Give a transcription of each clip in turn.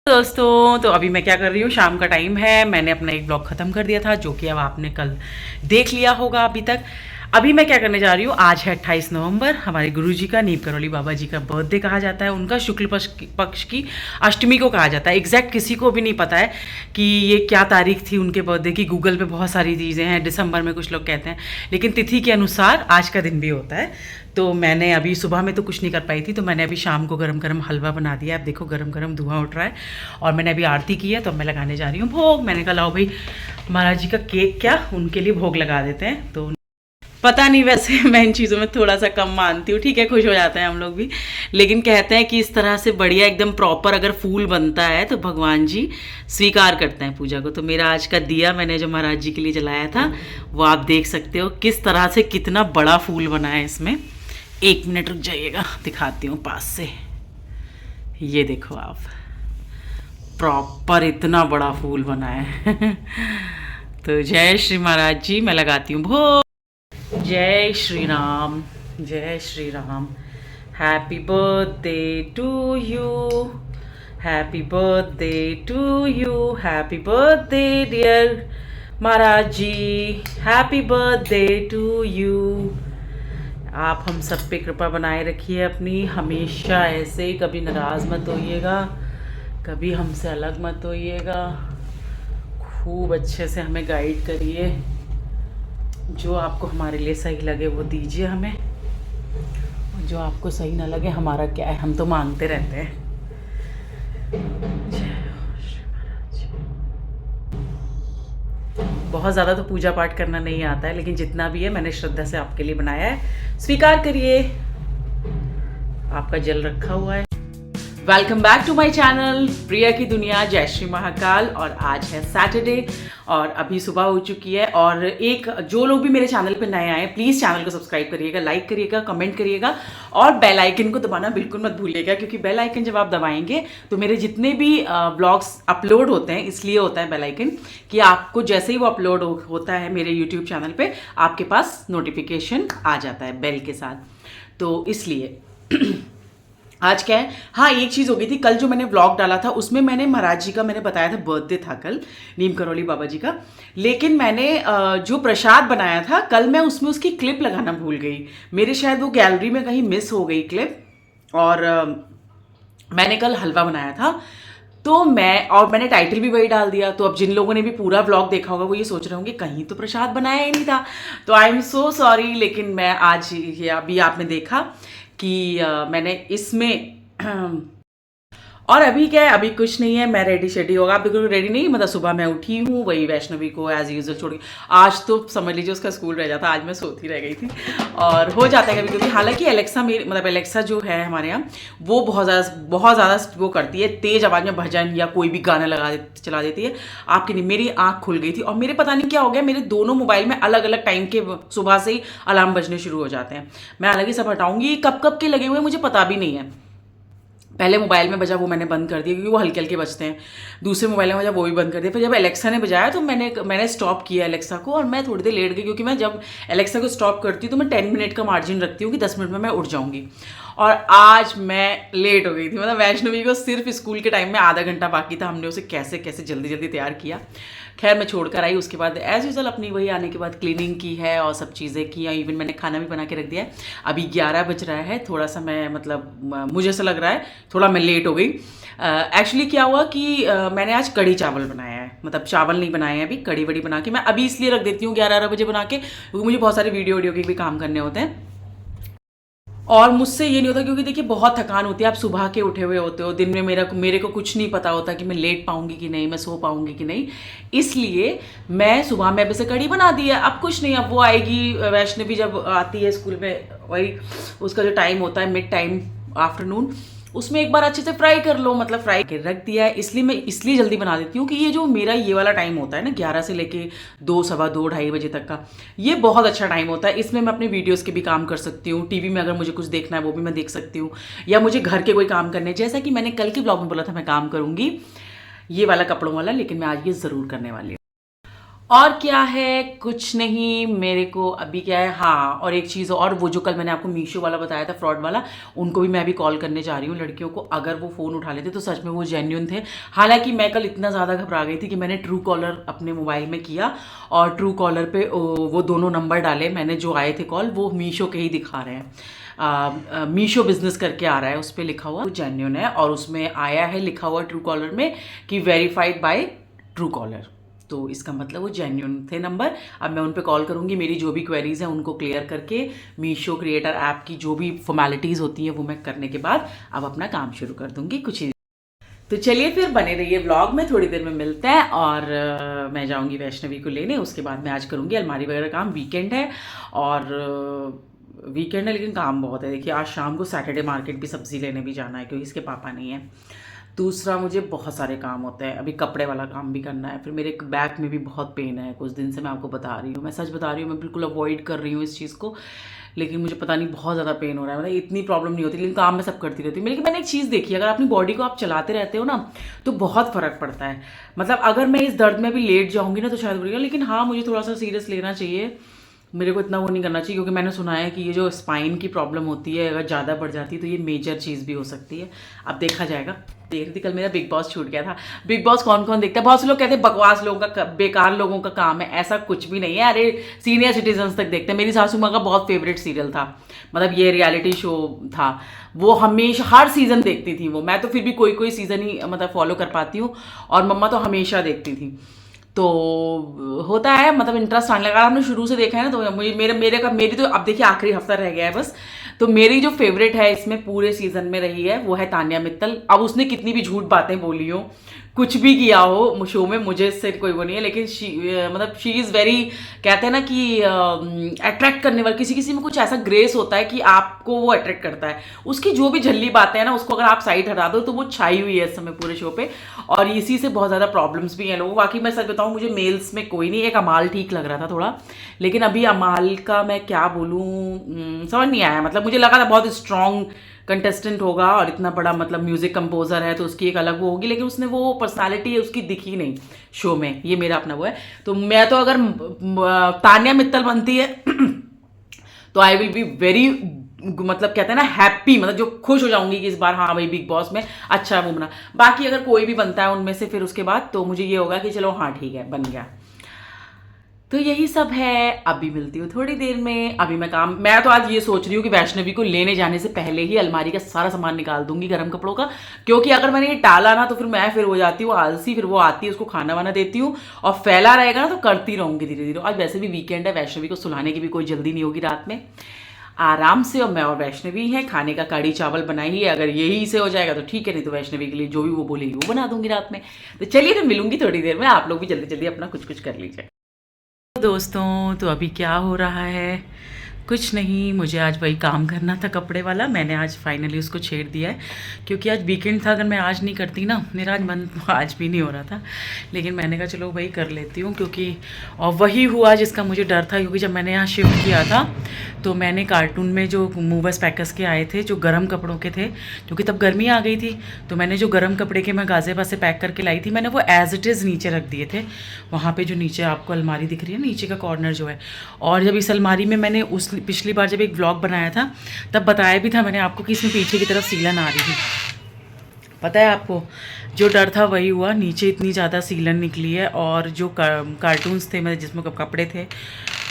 दोस्तों, तो अभी मैं क्या कर रही हूँ, शाम का टाइम है। मैंने अपना एक ब्लॉग ख़त्म कर दिया था जो कि अब आपने कल देख लिया होगा अभी तक। अभी मैं क्या करने जा रही हूँ, आज है 28 नवंबर, हमारे गुरुजी का, नीम करौली बाबा जी का बर्थडे कहा जाता है। उनका शुक्ल पक्ष की अष्टमी को कहा जाता है। एग्जैक्ट किसी को भी नहीं पता है कि ये क्या तारीख थी उनके बर्थडे की। गूगल पे बहुत सारी चीज़ें हैं, दिसंबर में कुछ लोग कहते हैं, लेकिन तिथि के अनुसार आज का दिन भी होता है। तो मैंने अभी सुबह में तो कुछ नहीं कर पाई थी, तो मैंने अभी शाम को गरम गरम हलवा बना दिया। अब देखो गरम गरम धुआं उठ रहा है और मैंने अभी आरती की है, तो अब मैं लगाने जा रही हूँ भोग। मैंने कहा लाओ भाई महाराज जी का केक, क्या उनके लिए भोग लगा देते हैं। तो पता नहीं, वैसे मैं इन चीज़ों में थोड़ा सा कम मानती हूँ, ठीक है, खुश हो जाते हैं हम लोग भी, लेकिन कहते हैं कि इस तरह से बढ़िया एकदम प्रॉपर अगर फूल बनता है तो भगवान जी स्वीकार करते हैं पूजा को। तो मेरा आज का दिया मैंने जो महाराज जी के लिए जलाया था, वो आप देख सकते हो किस तरह से, कितना बड़ा फूल बना है इसमें। एक मिनट रुक जाइएगा, दिखाती हूँ पास से। ये देखो आप, प्रॉपर इतना बड़ा फूल बना है। तो जय श्री महाराज जी, मैं लगाती हूँ भोग। जय श्री राम, जय Shri Ram. Happy birthday to you, happy birthday to you, happy birthday dear Maharaj ji, happy birthday to you. आप हम सब पे कृपा बनाए रखिए अपनी, हमेशा ऐसे ही, कभी नाराज़ मत होइएगा, कभी हमसे अलग मत होइएगा। खूब अच्छे से हमें गाइड करिए, जो आपको हमारे लिए सही लगे वो दीजिए हमें, और जो आपको सही ना लगे, हमारा क्या है, हम तो मांगते रहते हैं। बहुत ज़्यादा तो पूजा पाठ करना नहीं आता है, लेकिन जितना भी है मैंने श्रद्धा से आपके लिए बनाया है, स्वीकार करिए। आपका जल रखा हुआ है। Welcome back to my channel Priya की दुनिया, जय श्री महाकाल। और आज है सैटरडे और अभी सुबह हो चुकी है। और एक, जो लोग भी मेरे चैनल पे नए आए, प्लीज़ चैनल को सब्सक्राइब करिएगा, लाइक करिएगा, कमेंट करिएगा और बेल आइकन को दबाना बिल्कुल मत भूलिएगा, क्योंकि बेल आइकन जब आप दबाएंगे तो मेरे जितने भी ब्लॉग्स अपलोड होते हैं, इसलिए होता है बेल आइकन कि आपको जैसे ही वो अपलोड होता है मेरे यूट्यूब चैनल पर, आपके पास नोटिफिकेशन आ जाता है बेल के साथ, तो इसलिए। आज क्या है, हाँ एक चीज़ हो गई थी, कल जो मैंने व्लॉग डाला था उसमें मैंने महाराज जी का, मैंने बताया था बर्थडे था कल नीम करौली बाबा जी का, लेकिन मैंने जो प्रसाद बनाया था कल, मैं उसमें उसकी क्लिप लगाना भूल गई। मेरे शायद वो गैलरी में कहीं मिस हो गई क्लिप। और मैंने कल हलवा बनाया था, तो मैंने टाइटल भी वही डाल दिया। तो अब जिन लोगों ने भी पूरा व्लॉग देखा होगा वो ये सोच रहे होंगे कहीं तो प्रसाद बनाया ही नहीं था। तो आई एम सो सॉरी, लेकिन मैं आज अभी आपने देखा कि मैंने इसमें और अभी क्या है, अभी कुछ नहीं है, मैं रेडी शेडी होगा। आप बिल्कुल रेडी नहीं, मतलब सुबह मैं उठी हूँ, वही वैष्णवी को एज यूजल छोड़ के। आज तो समझ लीजिए उसका स्कूल रह जाता, आज मैं सोती रह गई थी। और हो जाता है कभी कभी, हालांकि एलेक्सा मतलब एलेक्सा जो है हमारे यहाँ, वो बहुत ज़्यादा वो करती है, तेज़ आवाज़ में भजन या कोई भी गाना चला देती है। आपकी नहीं, मेरी आँख खुल गई थी और मेरे पता नहीं क्या हो गया, मेरे दोनों मोबाइल में अलग अलग टाइम के सुबह से ही अलार्म बजने शुरू हो जाते हैं। मैं अलग ही सब हटाऊंगी, कब कब के लगे हुए मुझे पता भी नहीं है। पहले मोबाइल में बजा वो मैंने बंद कर दिया, क्योंकि वो हल्के हल्के बजते हैं। दूसरे मोबाइल में बजा वो भी बंद कर दिया। फिर जब एलेक्सा ने बजाया तो मैंने स्टॉप किया एलेक्सा को, और मैं थोड़ी देर लेट गई, क्योंकि मैं जब एलेक्सा को स्टॉप करती हूँ तो मैं 10 मिनट का मार्जिन रखती हूँ कि 10 मिनट में मैं उठ जाऊँगी। और आज मैं लेट हो गई थी, मतलब वैष्णवी को सिर्फ स्कूल के टाइम में आधा घंटा बाकी था, हमने उसे कैसे कैसे जल्दी जल्दी तैयार किया। खैर मैं छोड़कर आई, उसके बाद एज यूजल अपनी वही आने के बाद क्लीनिंग की है और सब चीज़ें की, इवन मैंने खाना भी बना के रख दिया है। अभी 11 बज रहा है, थोड़ा सा मैं मतलब मुझे ऐसा लग रहा है थोड़ा मैं लेट हो गई। एक्चुअली क्या हुआ कि मैंने आज कढ़ी चावल बनाया है, मतलब चावल नहीं बनाए हैं अभी, कढ़ी वड़ी बना के मैं अभी इसलिए रख देती हूँ 11 बजे बना के, क्योंकि मुझे बहुत सारे वीडियो के भी काम करने होते हैं। और मुझसे ये नहीं होता, क्योंकि देखिए बहुत थकान होती है, आप सुबह के उठे हुए होते हो, दिन में मेरे को कुछ नहीं पता होता कि मैं लेट पाऊंगी कि नहीं, मैं सो पाऊंगी कि नहीं, इसलिए मैं सुबह में अभी से कढ़ी बना दी है। अब कुछ नहीं, अब वो आएगी वैष्णवी जब आती है स्कूल में, वही उसका जो टाइम होता है मिड टाइम आफ्टरनून, उसमें एक बार अच्छे से फ्राई कर लो, मतलब फ्राई कर रख दिया है। इसलिए मैं जल्दी बना देती हूँ कि ये जो मेरा ये वाला टाइम होता है ना, 11 से लेके 2, सवा 2, ढाई बजे तक का, ये बहुत अच्छा टाइम होता है। इसमें मैं अपने वीडियोस के भी काम कर सकती हूँ, टीवी में अगर मुझे कुछ देखना है वो भी मैं देख सकती हूँ, या मुझे घर के कोई काम करने, जैसा कि मैंने कल के ब्लॉग में बोला था मैं काम करूँगी ये वाला कपड़ों वाला, लेकिन मैं आज ये ज़रूर करने वाली हूँ। और क्या है, कुछ नहीं। मेरे को अभी क्या है, हाँ, और एक चीज़ और, वो जो कल मैंने आपको मीशो वाला बताया था, फ्रॉड वाला, उनको भी मैं अभी कॉल करने जा रही हूँ लड़कियों को। अगर वो फ़ोन उठा लेते तो सच में वो जेन्युइन थे। हालांकि मैं कल इतना ज़्यादा घबरा गई थी कि मैंने ट्रू कॉलर अपने मोबाइल में किया और ट्रू कॉलर पे वो दोनों नंबर डाले मैंने जो आए थे कॉल, वो मीशो के ही दिखा रहे हैं। मीशो बिजनेस करके आ रहा है, उस पर लिखा हुआ जेन्युइन है, और उसमें आया है लिखा हुआ ट्रू कॉलर में कि वेरीफाइड बाय ट्रू कॉलर। तो इसका मतलब वो जेन्युइन थे नंबर। अब मैं उन पे कॉल करूँगी, मेरी जो भी क्वेरीज हैं उनको क्लियर करके मीशो क्रिएटर ऐप की जो भी फॉर्मेलिटीज़ होती हैं वो मैं करने के बाद अब अपना काम शुरू कर दूँगी कुछ ही। तो चलिए फिर बने रहिए व्लॉग में, थोड़ी देर में मिलते हैं। और मैं जाऊँगी वैष्णवी को लेने, उसके बाद मैं आज करूँगी अलमारी वगैरह काम। वीकेंड है और वीकेंड है लेकिन काम बहुत है। देखिए आज शाम को सैटरडे मार्केट भी सब्ज़ी लेने भी जाना है क्योंकि इसके पापा नहीं है। दूसरा मुझे बहुत सारे काम होते हैं, अभी कपड़े वाला काम भी करना है। फिर मेरे बैक में भी बहुत पेन है कुछ दिन से, मैं आपको बता रही हूँ, मैं सच बता रही हूँ, मैं बिल्कुल अवॉइड कर रही हूँ इस चीज़ को, लेकिन मुझे पता नहीं बहुत ज़्यादा पेन हो रहा है। मतलब इतनी प्रॉब्लम नहीं होती लेकिन काम में सब करती रहती हूँ। लेकिन मैंने एक चीज़ देखी, अगर अपनी बॉडी को आप चलाते रहते हो ना तो बहुत फ़र्क पड़ता है। मतलब अगर मैं इस दर्द में भी लेट जाऊँगी ना तो शायद बुरी, लेकिन हाँ मुझे थोड़ा सा सीरियस लेना चाहिए। मेरे को इतना वो नहीं करना चाहिए क्योंकि मैंने सुना है कि ये जो स्पाइन की प्रॉब्लम होती है अगर ज़्यादा बढ़ जाती है तो ये मेजर चीज़ भी हो सकती है। अब देखा जाएगा। देख रही थी कल मेरा बिग बॉस छूट गया था। बिग बॉस कौन कौन देखता है? बहुत से लोग कहते हैं बकवास लोगों का, बेकार लोगों का काम है। ऐसा कुछ भी नहीं है। अरे सीनियर सिटीजन्स तक देखते हैं। मेरी सासू माँ का बहुत फेवरेट सीरियल था, मतलब ये रियलिटी शो था, वो हमेशा हर सीज़न देखती थी वो। मैं तो फिर भी कोई कोई सीज़न ही मतलब फॉलो कर पाती हूँ, और मम्मा तो हमेशा देखती थी। तो होता है मतलब इंटरेस्ट आने लगा। आपने शुरू से देखा है ना, तो मुझे मेरी तो अब देखिए आखिरी हफ्ता रह गया है बस। तो मेरी जो फेवरेट है इसमें पूरे सीजन में रही है वो है तान्या मित्तल। अब उसने कितनी भी झूठ बातें बोली हो, कुछ भी किया हो शो में, मुझे इससे कोई वो नहीं है, लेकिन मतलब शी इज़ वेरी, कहते हैं ना कि अट्रैक्ट करने वाली। किसी किसी में कुछ ऐसा ग्रेस होता है कि आपको वो अट्रैक्ट करता है। उसकी जो भी झल्ली बातें हैं ना, उसको अगर आप साइड हटा दो तो वो छाई हुई है इस समय पूरे शो पे, और इसी से बहुत ज़्यादा प्रॉब्लम्स भी हैं लोगों को। बाकी मैं सच बताऊँ, मुझे मेल्स में कोई नहीं, एक अमाल ठीक लग रहा था थोड़ा, लेकिन अभी अमाल का मैं क्या बोलूँ समझ नहीं आया। मतलब मुझे लगा था बहुत स्ट्रॉन्ग कंटेस्टेंट होगा और इतना बड़ा मतलब म्यूजिक कंपोजर है तो उसकी एक अलग वो होगी, लेकिन उसने वो पर्सनालिटी है उसकी दिखी नहीं शो में। ये मेरा अपना वो है। तो मैं तो अगर तान्या मित्तल बनती है तो आई विल बी वेरी, मतलब कहते हैं ना हैप्पी, मतलब जो खुश हो जाऊंगी कि इस बार हाँ भाई बिग बॉस में अच्छा वो बना। बाकी अगर कोई भी बनता है उनमें से फिर उसके बाद तो मुझे ये होगा कि चलो हाँ ठीक है बन गया। तो यही सब है। अभी मिलती हूँ थोड़ी देर में। अभी मैं तो आज ये सोच रही हूँ कि वैष्णवी को लेने जाने से पहले ही अलमारी का सारा सामान निकाल दूंगी गर्म कपड़ों का, क्योंकि अगर मैंने ये टाला ना तो फिर हो जाती हूँ आलसी। फिर वो आती है, उसको खाना वाना देती हूँ, और फैला रहेगा ना तो करती रहूंगी धीरे धीरे। आज वैसे भी वीकेंड है, वैष्णवी को सुलाने की भी कोई जल्दी नहीं होगी रात में, आराम से। और मैं और वैष्णवी हैं, खाने का कड़ी चावल बनाई है। अगर यही से हो जाएगा तो ठीक है, नहीं तो वैष्णवी के लिए जो भी वो बोलेगी वो बना दूंगी रात में। तो चलिए फिर मिलूंगी थोड़ी देर में। आप लोग भी जल्दी जल्दी अपना कुछ कुछ कर लीजिए। दोस्तों तो अभी क्या हो रहा है, कुछ नहीं, मुझे आज वही काम करना था कपड़े वाला। मैंने आज फाइनली उसको छेड़ दिया है क्योंकि आज वीकेंड था। अगर मैं आज नहीं करती ना, मेरा आज मन आज भी नहीं हो रहा था, लेकिन मैंने कहा चलो वही कर लेती हूँ क्योंकि, और वही हुआ जिसका मुझे डर था। क्योंकि जब मैंने यहाँ शिफ्ट किया था तो मैंने कार्टून में जो मूवर्स पैकर्स के आए थे जो गर्म कपड़ों के थे, क्योंकि तब गर्मी आ गई थी, तो मैंने जो गर्म कपड़े के मैं गाज़ियाबाद से पैक करके लाई थी, मैंने वो एज इट इज़ नीचे रख दिए थे, वहाँ पे जो नीचे आपको अलमारी दिख रही है, नीचे का कॉर्नर जो है। और जब इस अलमारी में मैंने उस पिछली बार जब एक व्लॉग बनाया था तब बताया भी था मैंने आपको कि इसमें पीछे की तरफ सीलन आ रही थी। पता है आपको, जो डर था वही हुआ। नीचे इतनी ज़्यादा सीलन निकली है, और जो कार्टून्स थे मतलब जिसमें कपड़े थे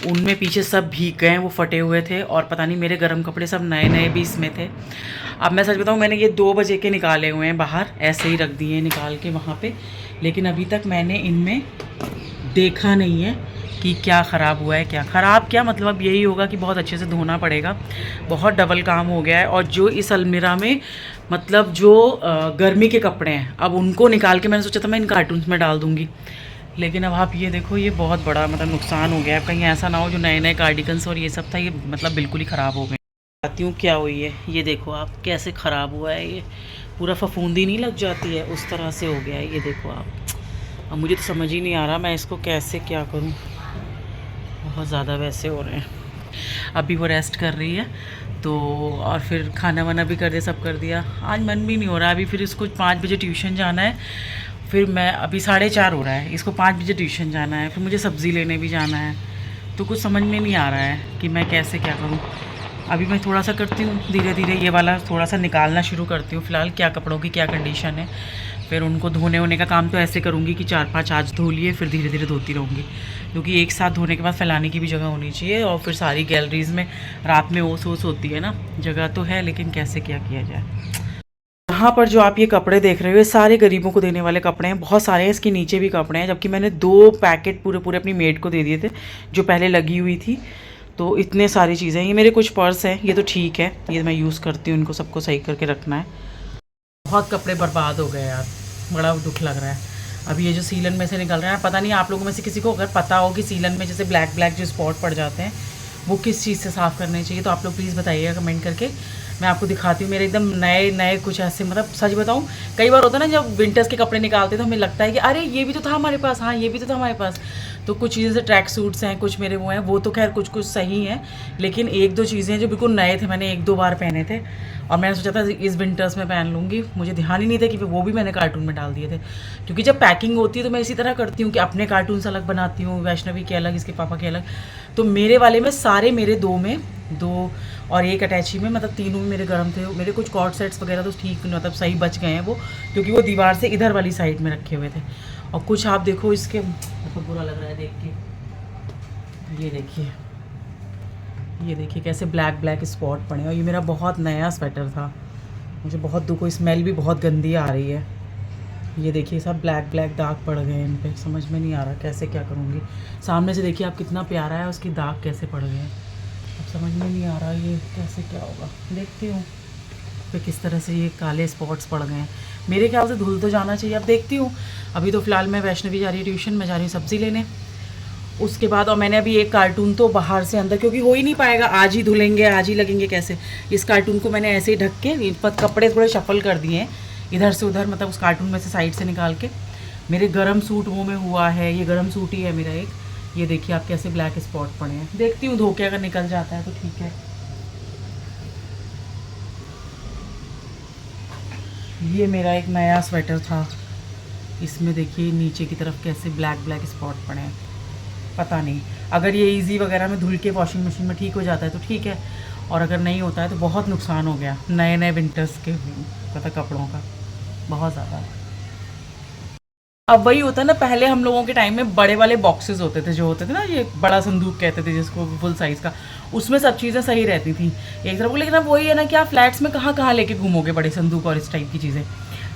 उनमें पीछे सब भीग गए, वो फटे हुए थे, और पता नहीं मेरे गर्म कपड़े सब नए नए भी इसमें थे। अब मैं सच बताऊँ, मैंने ये 2 बजे के निकाले हुए हैं बाहर, ऐसे ही रख दिए हैं निकाल के वहाँ पे, लेकिन अभी तक मैंने इनमें देखा नहीं है कि क्या ख़राब हुआ है। क्या ख़राब क्या मतलब, अब यही होगा कि बहुत अच्छे से धोना पड़ेगा। बहुत डबल काम हो गया है। और जो इस अलमीरा में मतलब जो गर्मी के कपड़े हैं, अब उनको निकाल के मैंने सोचा था मैं इन कार्टून्स में डाल दूँगी, लेकिन अब आप ये देखो, ये बहुत बड़ा मतलब नुकसान हो गया है। कहीं ऐसा ना हो जो नए नए कार्डिगन्स और ये सब था, ये मतलब बिल्कुल ही ख़राब हो गए। बताती हूँ क्या हुई है, ये देखो आप कैसे ख़राब हुआ है। ये पूरा फफूंदी नहीं लग जाती है, उस तरह से हो गया है। ये देखो आप, अब मुझे तो समझ ही नहीं आ रहा मैं इसको कैसे क्या करूँ। बहुत ज़्यादा वैसे हो रहे हैं। अभी वो रेस्ट कर रही है तो, और फिर खाना वाना भी कर दिया, सब कर दिया। आज मन भी नहीं हो रहा। अभी फिर इसको 5 बजे ट्यूशन जाना है, फिर मैं अभी 4:30 हो रहा है, इसको 5 बजे ट्यूशन जाना है, फिर मुझे सब्ज़ी लेने भी जाना है। तो कुछ समझ में नहीं आ रहा है कि मैं कैसे क्या करूँ। अभी मैं थोड़ा सा करती हूँ, धीरे धीरे ये वाला थोड़ा सा निकालना शुरू करती हूँ। फ़िलहाल क्या कपड़ों की क्या कंडीशन है, फिर उनको धोने वोने का काम तो ऐसे करूँगी कि 4-5 आज धो लिए, फिर धीरे धीरे धोती रहूँगी, क्योंकि एक साथ धोने के बाद फैलाने की भी जगह होनी चाहिए। और फिर सारी गैलरीज़ में रात में ओस ओस होती है ना, जगह तो है लेकिन कैसे क्या किया जाए। यहाँ पर जो आप ये कपड़े देख रहे हो, ये सारे गरीबों को देने वाले कपड़े हैं, बहुत सारे हैं। इसके नीचे भी कपड़े हैं, जबकि मैंने 2 पैकेट पूरे पूरे अपनी मेड को दे दिए थे जो पहले लगी हुई थी। तो इतने सारी चीज़ें, ये मेरे कुछ पर्स हैं, ये तो ठीक है, ये मैं यूज़ करती हूँ, इनको सबको सही करके रखना है। बहुत कपड़े बर्बाद हो गए यार, बड़ा दुख लग रहा है। अभी ये जो सीलन में से निकल रहा है, पता नहीं आप लोगों में से किसी को अगर पता हो कि सीलन में जैसे ब्लैक ब्लैक जो स्पॉट पड़ जाते हैं वो किस चीज़ से साफ़ करने चाहिए, तो आप लोग प्लीज़ बताइएगा कमेंट करके। मैं आपको दिखाती हूँ मेरे एकदम नए नए कुछ ऐसे, मतलब सच बताऊँ, कई बार होता है ना जब विंटर्स के कपड़े निकालते तो हमें लगता है कि अरे ये भी तो था हमारे पास, हाँ ये भी तो था हमारे पास। तो कुछ चीज़ें से ट्रैक सूट्स हैं, कुछ मेरे वो हैं, वो तो खैर कुछ कुछ सही हैं, लेकिन 1-2 चीज़ें हैं जो बिल्कुल नए थे, मैंने 1-2 बार पहने थे और मैंने सोचा था इस विंटर्स में पहन लूँगी। मुझे ध्यान ही नहीं था कि वो भी मैंने कार्टून में डाल दिए थे, क्योंकि जब पैकिंग होती है तो मैं इसी तरह करती हूँ कि अपने कार्टून्स अलग बनाती हूँ, वैष्णवी के अलग, इसके पापा के अलग। तो मेरे वाले में सारे मेरे 2 और 1 अटैची में, मतलब तीनों में मेरे गर्म थे। मेरे कुछ कॉर्ड सेट्स वगैरह तो ठीक, मतलब सही बच गए हैं वो, क्योंकि वो दीवार से इधर वाली साइड में रखे हुए थे। और कुछ आप देखो इसके, बहुत बुरा लग रहा है देख के, ये देखिए कैसे ब्लैक ब्लैक स्पॉट पड़े हैं। और ये मेरा बहुत नया स्वेटर था, मुझे बहुत दुख, स्मेल भी बहुत गंदी आ रही है। ये देखिए सब ब्लैक ब्लैक दाग पड़ गए हैं इन पे, समझ में नहीं आ रहा कैसे क्या करूँगी। सामने से देखिए आप कितना प्यारा है, उसकी दाग कैसे पड़ गए हैं, अब समझ में नहीं आ रहा ये कैसे क्या होगा। देखती हूँ फिर किस तरह से ये काले स्पॉट्स पड़ गए हैं। मेरे ख्याल से धुल तो जाना चाहिए, अब देखती हूँ। अभी तो फ़िलहाल मैं वैष्णवी जा रही है ट्यूशन, मैं जा रही हूँ सब्ज़ी लेने, उसके बाद। और मैंने अभी एक कार्टून तो बाहर से अंदर, क्योंकि हो ही नहीं पाएगा, आज ही धुलेंगे आज ही लगेंगे कैसे, इस कार्टून को मैंने ऐसे ही ढक के कपड़े थोड़े शफल कर दिए हैं इधर से उधर, मतलब उस कार्टून में से साइड से निकाल के। मेरे गर्म सूट वो में हुआ है, ये गर्म सूट ही है मेरा एक, ये देखिए आप कैसे ब्लैक स्पॉट पड़े हैं। देखती हूँ धोके अगर निकल जाता है तो ठीक है। ये मेरा एक नया स्वेटर था, इसमें देखिए नीचे की तरफ कैसे ब्लैक ब्लैक स्पॉट पड़े हैं। पता नहीं, अगर ये इजी वगैरह में धुल के वॉशिंग मशीन में ठीक हो जाता है तो ठीक है, और अगर नहीं होता है तो बहुत नुकसान हो गया नए नए विंटर्स के पता कपड़ों का, बहुत ज़्यादा। अब वही होता है ना, पहले हम लोगों के टाइम में बड़े वाले बॉक्सेस होते थे, जो होते थे ना, ये बड़ा संदूक कहते थे जिसको, फुल साइज़ का, उसमें सब चीज़ें सही रहती थी एक तरफ। लेकिन अब वही है ना कि आप फ्लैट्स में कहाँ कहाँ लेके घूमोगे बड़े संदूक और इस टाइप की चीज़ें,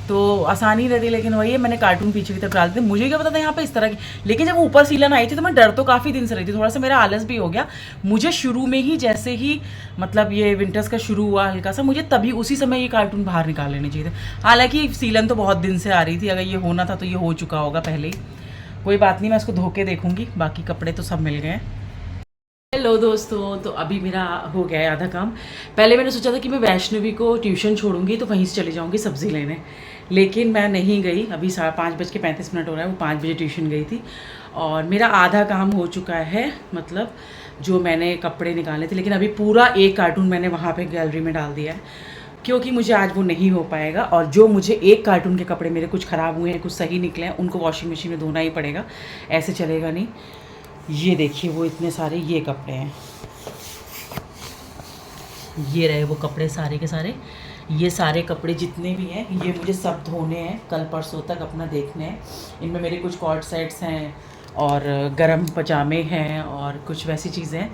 तो आसानी रहती। लेकिन वही है, मैंने कार्टून पीछे की तरफ डाल दिए, मुझे क्या पता था यहाँ पे इस तरह की। लेकिन जब ऊपर सीलन आई थी तो मैं डर तो काफ़ी दिन से रही थी, थोड़ा सा मेरा आलस भी हो गया। मुझे शुरू में ही जैसे ही मतलब ये विंटर्स का शुरू हुआ हल्का सा, मुझे तभी उसी समय ये कार्टून बाहर निकाल लेने चाहिए थे। हालांकि सीलन तो बहुत दिन से आ रही थी, अगर ये होना था तो ये हो चुका होगा पहले ही। कोई बात नहीं, मैं इसको धो के देखूँगी, बाकी कपड़े तो सब मिल गए। हेलो दोस्तों, तो अभी मेरा हो गया है आधा काम। पहले मैंने सोचा था कि मैं वैष्णवी को ट्यूशन छोड़ूंगी तो वहीं से चली जाऊंगी सब्ज़ी लेने, लेकिन मैं नहीं गई। अभी 5:35 हो रहा है, वो 5 बजे ट्यूशन गई थी और मेरा आधा काम हो चुका है, मतलब जो मैंने कपड़े निकाले थे। लेकिन अभी पूरा एक कार्टून मैंने वहाँ पे गैलरी में डाल दिया है, क्योंकि मुझे आज वो नहीं हो पाएगा। और जो मुझे एक कार्टून के कपड़े मेरे कुछ ख़राब हुए हैं, कुछ सही निकले हैं, उनको वॉशिंग मशीन में धोना ही पड़ेगा, ऐसे चलेगा नहीं। ये देखिए वो इतने सारे ये कपड़े हैं, ये रहे वो कपड़े सारे के सारे। ये सारे कपड़े जितने भी हैं ये मुझे सब धोने हैं, कल परसों तक अपना देखने हैं। इनमें मेरे कुछ कॉर्ड सेट्स हैं और गरम पजामे हैं और कुछ वैसी चीज़ें हैं।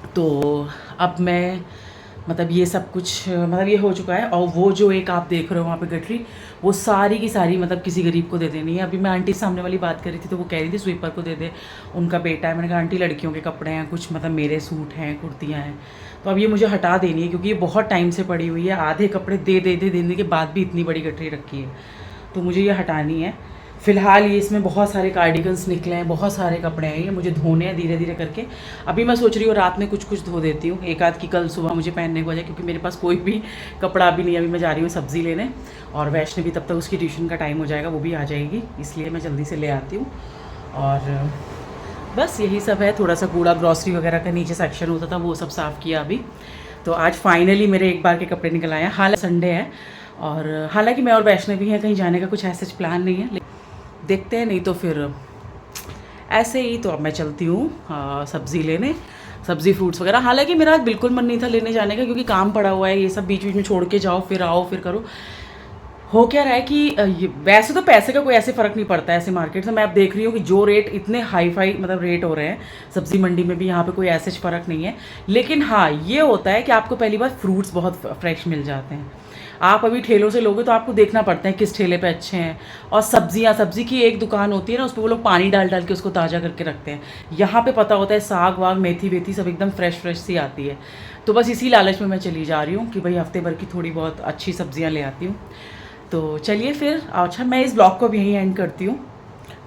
तो अब मैं मतलब ये सब कुछ मतलब ये हो चुका है। और वो जो एक आप देख रहे हो वहाँ पे गठरी, वो सारी की सारी मतलब किसी गरीब को दे देनी है। अभी मैं आंटी सामने वाली बात कर रही थी तो वो कह रही थी स्वीपर को दे दे, उनका बेटा है। मैंने कहा आंटी लड़कियों के कपड़े हैं, कुछ मतलब मेरे सूट हैं, कुर्तियाँ हैं, तो अब ये मुझे हटा देनी है, क्योंकि ये बहुत टाइम से पड़ी हुई है। आधे कपड़े देने के बाद भी इतनी बड़ी गठरी रखी है, तो मुझे ये हटानी है। फ़िलहाल ये इसमें बहुत सारे कार्डिगन्स निकले हैं, बहुत सारे कपड़े हैं, ये मुझे धोने हैं धीरे धीरे करके। अभी मैं सोच रही हूँ रात में कुछ कुछ धो देती हूँ, एक आध की कल सुबह मुझे पहनने को आ जाए, क्योंकि मेरे पास कोई भी कपड़ा अभी नहीं है। अभी मैं जा रही हूँ सब्ज़ी लेने और वैष्णवी तब तक उसकी ट्यूशन का टाइम हो जाएगा, वो भी आ जाएगी, इसलिए मैं जल्दी से ले आती हूँ। और बस यही सब है। थोड़ा सा कूड़ा ग्रॉसरी वगैरह का नीचे सेक्शन होता था वो सब साफ़ किया अभी। तो आज फाइनली मेरे एक बार के कपड़े निकल आए हैं। हाल संडे है और हालांकि मैं और वैष्णवी हैं, कहीं जाने का कुछ ऐसा प्लान नहीं है, देखते हैं, नहीं तो फिर ऐसे ही। तो अब मैं चलती हूँ सब्ज़ी लेने, सब्ज़ी फ्रूट्स वगैरह। हालांकि मेरा आज बिल्कुल मन नहीं था लेने जाने का, क्योंकि काम पड़ा हुआ है, ये सब बीच बीच में छोड़ के जाओ, फिर आओ, फिर करो। हो क्या रहा है कि वैसे तो पैसे का कोई ऐसे फ़र्क नहीं पड़ता है ऐसे मार्केट से। मैं अब देख रही हूँ कि जो रेट इतने हाई फाई मतलब रेट हो रहे हैं सब्ज़ी मंडी में भी, यहाँ पे कोई ऐसे फ़र्क नहीं है। लेकिन हाँ, ये होता है कि आपको पहली बार फ्रूट्स बहुत फ्रेश मिल जाते हैं। आप अभी ठेलों से लोगे तो आपको देखना पड़ता है किस ठेले पे अच्छे हैं। और सब्जियाँ, सब्ज़ी की एक दुकान होती है ना, उस पर वो लोग पानी डाल डाल के उसको ताज़ा करके रखते हैं। यहाँ पे पता होता है साग वाग, मेथी वेथी सब एकदम फ्रेश फ्रेश सी आती है। तो बस इसी लालच में मैं चली जा रही हूँ कि भाई हफ्ते भर की थोड़ी बहुत अच्छी सब्जियाँ ले आती हूँ। तो चलिए फिर, अच्छा मैं इस ब्लॉग को भी यहीं एंड करती हूँ।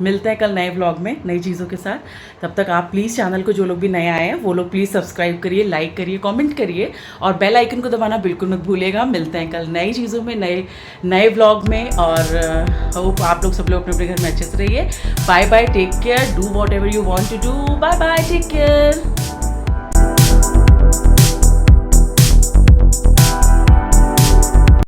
मिलते हैं कल नए ब्लॉग में नई चीज़ों के साथ। तब तक आप प्लीज़ चैनल को, जो लोग भी नए आए हैं वो लोग प्लीज़ सब्सक्राइब करिए, लाइक करिए, कमेंट करिए और बेल आइकन को दबाना बिल्कुल मत भूलिएगा। मिलते हैं कल नई चीज़ों में, नए ब्लॉग में। और होप आप लोग सब लोग अपने अपने घर में अच्छे से रहिए। Bye bye, take care, do whatever you want to do. Bye bye, take care.